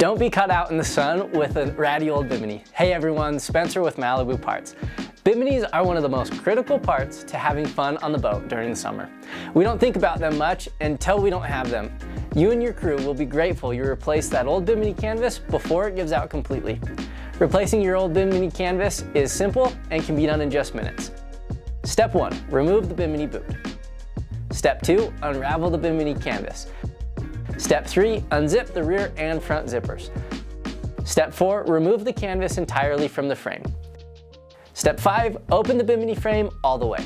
Don't be caught out in the sun with a ratty old Bimini. Hey everyone, Spencer with Malibu Parts. Biminis are one of the most critical parts to having fun on the boat during the summer. We don't think about them much until we don't have them. You and your crew will be grateful you replaced that old Bimini canvas before it gives out completely. Replacing your old Bimini canvas is simple and can be done in just minutes. Step 1, remove the Bimini boot. Step 2, unravel the Bimini canvas. Step 3, unzip the rear and front zippers. Step 4, remove the canvas entirely from the frame. Step 5, open the Bimini frame all the way.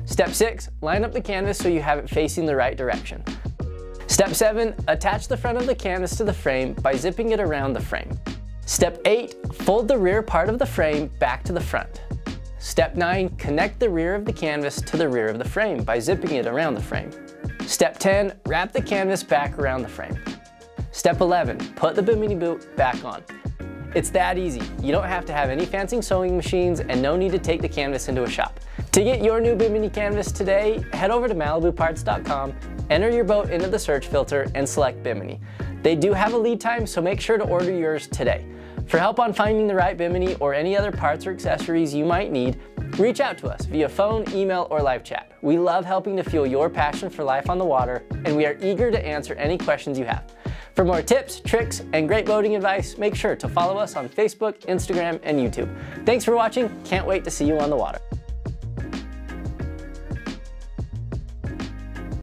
Step 6, line up the canvas so you have it facing the right direction. Step 7, attach the front of the canvas to the frame by zipping it around the frame. Step 8, fold the rear part of the frame back to the front. Step 9, connect the rear of the canvas to the rear of the frame by zipping it around the frame. Step 10, wrap the canvas back around the frame. Step 11, put the Bimini boot back on. It's that easy. You don't have to have any fancy sewing machines and no need to take the canvas into a shop. To get your new Bimini canvas today, head over to Malibuparts.com, enter your boat into the search filter and select Bimini. They do have a lead time, so make sure to order yours today. For help on finding the right Bimini or any other parts or accessories you might need, reach out to us via phone, email, or live chat. We love helping to fuel your passion for life on the water, and we are eager to answer any questions you have. For more tips, tricks, and great boating advice, make sure to follow us on Facebook, Instagram, and YouTube. Thanks for watching. Can't wait to see you on the water.